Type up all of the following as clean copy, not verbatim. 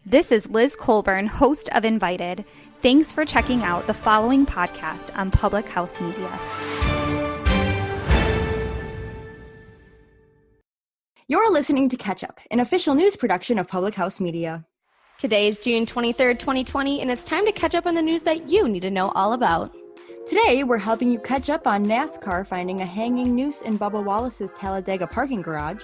This is Liz Colburn, host of Invited. Thanks for checking out the following podcast on Public House Media. You're listening to Catch Up, an official news production of Public House Media. Today is June 23rd, 2020, and it's time to catch up on the news that you need to know all about. Today, we're helping you catch up on NASCAR finding a hanging noose in Bubba Wallace's Talladega parking garage,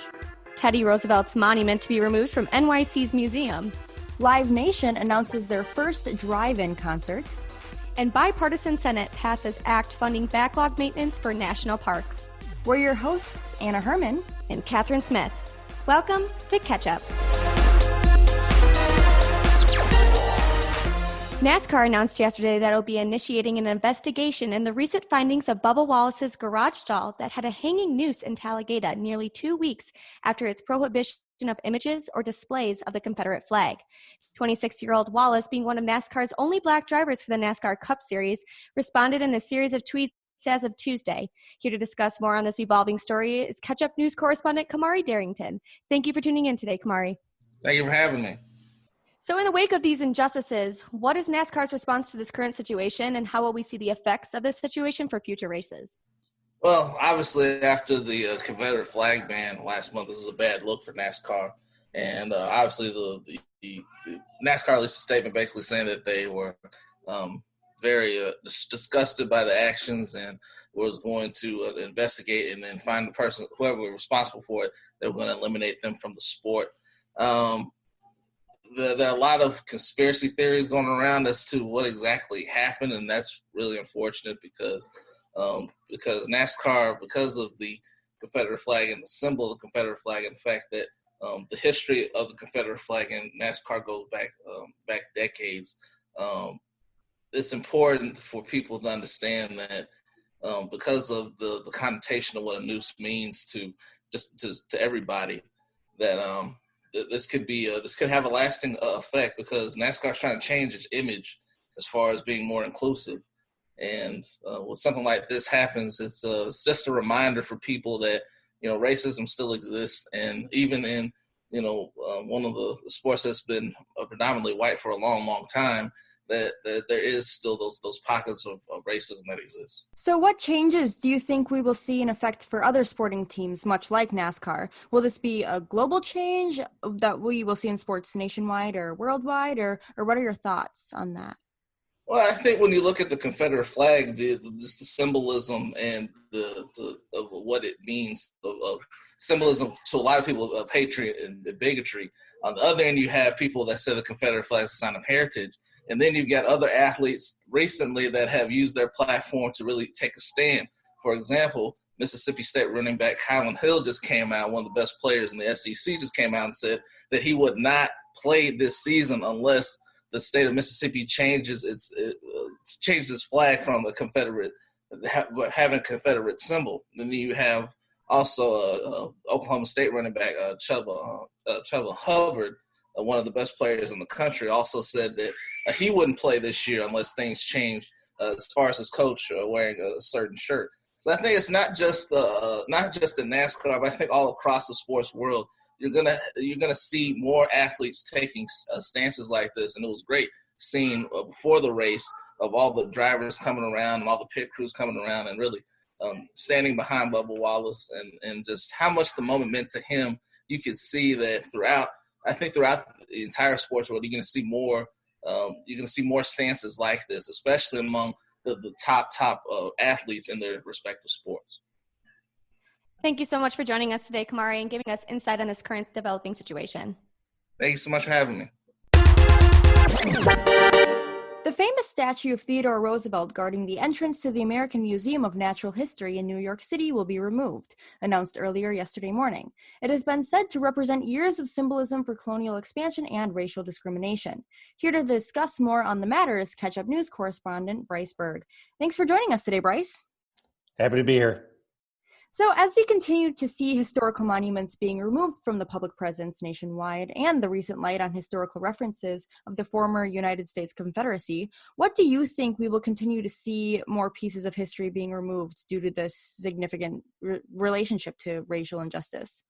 Teddy Roosevelt's monument to be removed from NYC's museum, Live Nation announces their first drive-in concert, and Bi-partisian Senate passes act funding backlog maintenance for national parks. We're your hosts, Anna Herman and Catherine Smith. Welcome to Catch Up. NASCAR announced yesterday that it will be initiating an investigation in the recent findings of Bubba Wallace's garage stall that had a hanging noose in Talladega nearly 2 weeks after its prohibition of images or displays of the Confederate flag. 26-year-old Wallace, being one of NASCAR's only black drivers for the NASCAR Cup Series, responded in a series of tweets as of Tuesday. Here to discuss more on this evolving story is Catch-Up News correspondent Kamari Darrington. Thank you for tuning in today, Kamari. Thank you for having me. So in the wake of these injustices, what is NASCAR's response to this current situation, and how will we see the effects of this situation for future races? Well, obviously, after the Confederate flag ban last month, this is a bad look for NASCAR. And obviously, the NASCAR released a statement basically saying that they were very disgusted by the actions and was going to investigate and then find the person, whoever was responsible for it, they were going to eliminate them from the sport. There are a lot of conspiracy theories going around as to what exactly happened, and that's really unfortunate because NASCAR, because of the Confederate flag and the symbol of the Confederate flag, and the fact that the history of the Confederate flag in NASCAR goes back decades, it's important for people to understand that because of the connotation of what a noose means to everybody, that this could have a lasting effect, because NASCAR is trying to change its image as far as being more inclusive. And when something like this happens, it's just a reminder for people that, racism still exists. And even in, one of the sports that's been predominantly white for a long, long time, that there is still those pockets of racism that exist. So what changes do you think we will see in effect for other sporting teams, much like NASCAR? Will this be a global change that we will see in sports nationwide or worldwide, or what are your thoughts on that? Well, I think when you look at the Confederate flag, just the symbolism and of what it means, of symbolism to a lot of people of hatred and bigotry. On the other end, you have people that say the Confederate flag is a sign of heritage. And then you've got other athletes recently that have used their platform to really take a stand. For example, Mississippi State running back Kylan Hill just came out, one of the best players in the SEC, just came out and said that he would not play this season unless the state of Mississippi changes its flag from a Confederate, having a Confederate symbol. Then you have also Oklahoma State running back Chuba Hubbard, one of the best players in the country, also said that he wouldn't play this year unless things change as far as his coach wearing a certain shirt. So I think it's not just in NASCAR, but I think all across the sports world, you're gonna see more athletes taking stances like this. And it was great seeing before the race of all the drivers coming around and all the pit crews coming around and really standing behind Bubba Wallace and just how much the moment meant to him. You could see that throughout the entire sports world, you're going to see more. You're going to see more stances like this, especially among the top athletes in their respective sports. Thank you so much for joining us today, Kamari, and giving us insight on this current developing situation. Thank you so much for having me. The famous statue of Theodore Roosevelt guarding the entrance to the American Museum of Natural History in New York City will be removed, announced earlier yesterday morning. It has been said to represent years of symbolism for colonial expansion and racial discrimination. Here to discuss more on the matter is Catch-Up News correspondent Bryce Berg. Thanks for joining us today, Bryce. Happy to be here. So as we continue to see historical monuments being removed from the public presence nationwide and the recent light on historical references of the former United States Confederacy, what do you think we will continue to see more pieces of history being removed due to this significant relationship to racial injustice?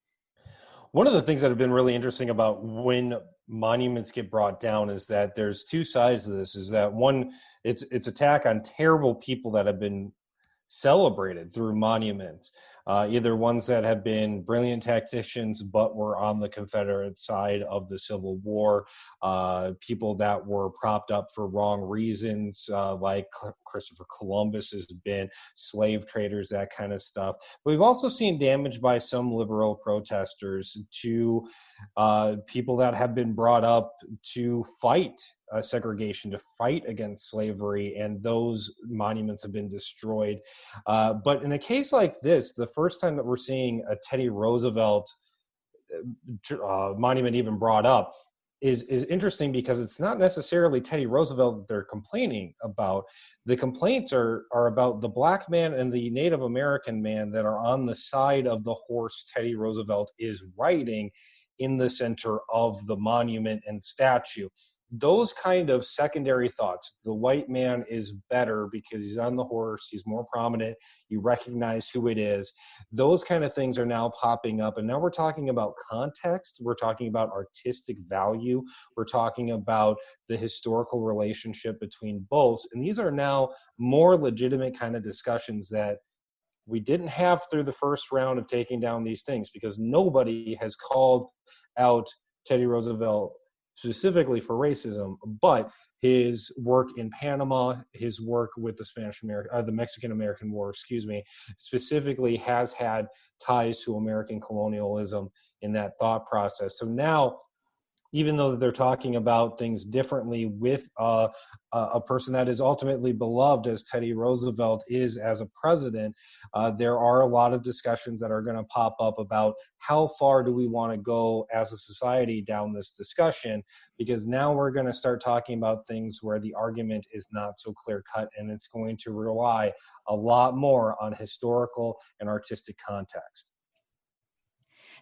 One of the things that have been really interesting about when monuments get brought down is that there's two sides of this. Is that one, it's attack on terrible people that have been celebrated through monuments, either ones that have been brilliant tacticians but were on the Confederate side of the Civil War, people that were propped up for wrong reasons, like Christopher Columbus has been, slave traders, that kind of stuff. But we've also seen damage by some liberal protesters to people that have been brought up to fight segregation, to fight against slavery, and those monuments have been destroyed. But in a case like this, the first time that we're seeing a Teddy Roosevelt monument even brought up is interesting, because it's not necessarily Teddy Roosevelt that they're complaining about. The complaints are about the black man and the Native American man that are on the side of the horse Teddy Roosevelt is riding in the center of the monument and statue. Those kind of secondary thoughts, the white man is better because he's on the horse, he's more prominent, you recognize who it is. Those kind of things are now popping up. And now we're talking about context, we're talking about artistic value, we're talking about the historical relationship between both. And these are now more legitimate kind of discussions that we didn't have through the first round of taking down these things, because nobody has called out Teddy Roosevelt specifically for racism, but his work in Panama, his work with the Mexican-American War, specifically has had ties to American colonialism in that thought process. So now, even though they're talking about things differently with a person that is ultimately beloved as Teddy Roosevelt is as a president, there are a lot of discussions that are going to pop up about how far do we want to go as a society down this discussion, because now we're going to start talking about things where the argument is not so clear cut, and it's going to rely a lot more on historical and artistic context.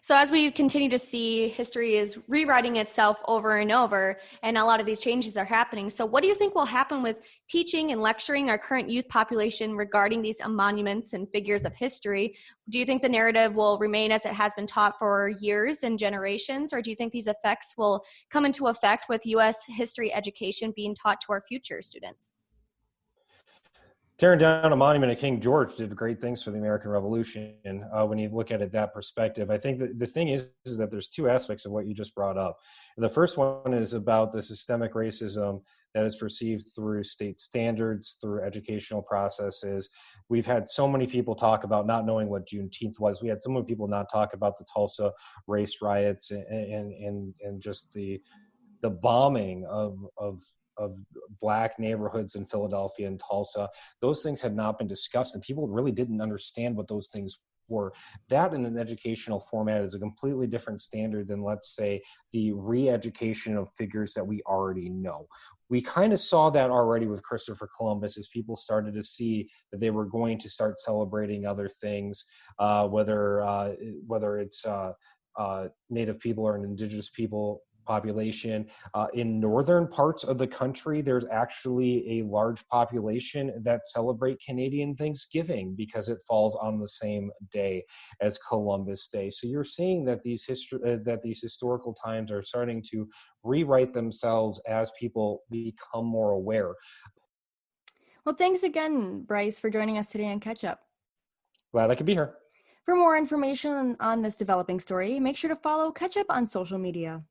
So as we continue to see, history is rewriting itself over and over, and a lot of these changes are happening. So what do you think will happen with teaching and lecturing our current youth population regarding these monuments and figures of history? Do you think the narrative will remain as it has been taught for years and generations, or do you think these effects will come into effect with U.S. history education being taught to our future students? Tearing down a monument to King George did great things for the American Revolution. When you look at it that perspective, I think that the thing is that there's two aspects of what you just brought up. The first one is about the systemic racism that is perceived through state standards, through educational processes. We've had so many people talk about not knowing what Juneteenth was. We had so many people not talk about the Tulsa race riots and just the bombing of black neighborhoods in Philadelphia and Tulsa. Those things had not been discussed, and people really didn't understand what those things were. That in an educational format is a completely different standard than, let's say, the re-education of figures that we already know. We kind of saw that already with Christopher Columbus as people started to see that they were going to start celebrating other things, whether it's Native people or an indigenous people population. In northern parts of the country, there's actually a large population that celebrate Canadian Thanksgiving because it falls on the same day as Columbus Day. So you're seeing that these historical times are starting to rewrite themselves as people become more aware. Well, thanks again, Bryce, for joining us today on Catch Up. Glad I could be here. For more information on this developing story, make sure to follow Catch Up on social media.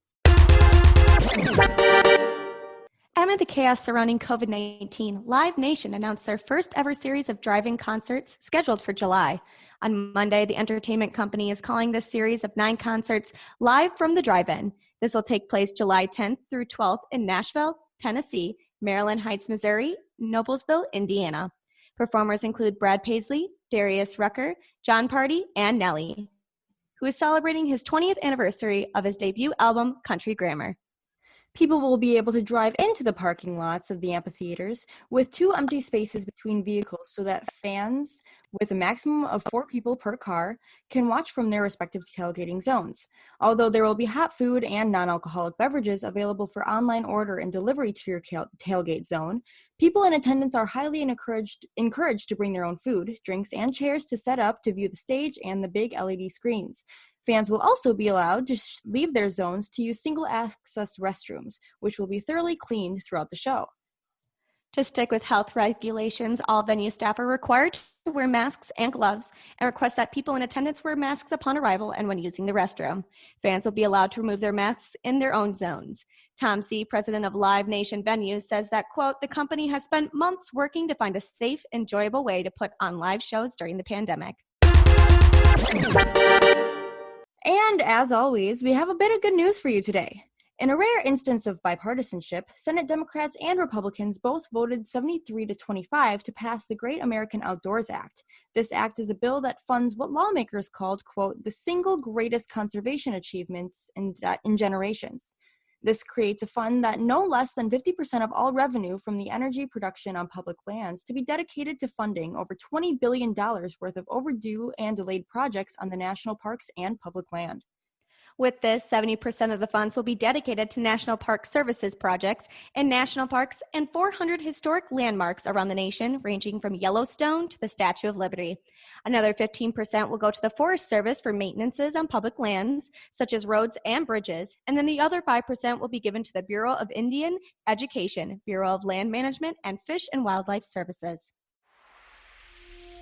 Amid the chaos surrounding COVID-19, Live Nation announced their first ever series of drive-in concerts scheduled for July. On Monday, the entertainment company is calling this series of 9 concerts Live from the Drive-In. This will take place July 10th through 12th in Nashville, Tennessee, Maryland Heights, Missouri, Noblesville, Indiana. Performers include Brad Paisley, Darius Rucker, John Party, and Nelly, who is celebrating his 20th anniversary of his debut album, Country Grammar. People will be able to drive into the parking lots of the amphitheaters with 2 empty spaces between vehicles so that fans, with a maximum of 4 people per car, can watch from their respective tailgating zones. Although there will be hot food and non-alcoholic beverages available for online order and delivery to your tailgate zone, people in attendance are highly encouraged to bring their own food, drinks, and chairs to set up to view the stage and the big LED screens. Fans will also be allowed to leave their zones to use single-access restrooms, which will be thoroughly cleaned throughout the show. To stick with health regulations, all venue staff are required to wear masks and gloves and request that people in attendance wear masks upon arrival and when using the restroom. Fans will be allowed to remove their masks in their own zones. Tom C., president of Live Nation Venues, says that, quote, the company has spent months working to find a safe, enjoyable way to put on live shows during the pandemic. And as always, we have a bit of good news for you today. In a rare instance of bipartisanship, Senate Democrats and Republicans both voted 73-25 to pass the Great American Outdoors Act. This act is a bill that funds what lawmakers called, quote, the single greatest conservation achievements in generations. This creates a fund that no less than 50% of all revenue from the energy production on public lands to be dedicated to funding over $20 billion worth of overdue and delayed projects on the national parks and public land. With this, 70% of the funds will be dedicated to National Park Services projects in national parks and 400 historic landmarks around the nation, ranging from Yellowstone to the Statue of Liberty. Another 15% will go to the Forest Service for maintenances on public lands, such as roads and bridges, and then the other 5% will be given to the Bureau of Indian Education, Bureau of Land Management, and Fish and Wildlife Services.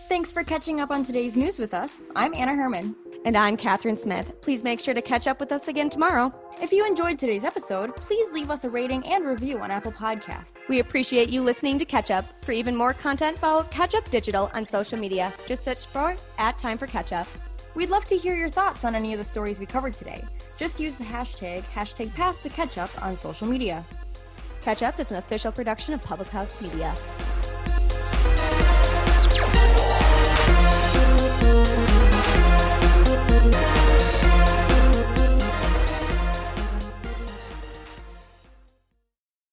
Thanks for catching up on today's news with us. I'm Anna Herman. And I'm Catherine Smith. Please make sure to catch up with us again tomorrow. If you enjoyed today's episode, please leave us a rating and review on Apple Podcasts. We appreciate you listening to Catch Up. For even more content, follow Catch Up Digital on social media. Just search for @TimeForCatchup. We'd love to hear your thoughts on any of the stories we covered today. Just use the hashtag #PassTheCatchup on social media. Catch Up is an official production of Public House Media. Thank you.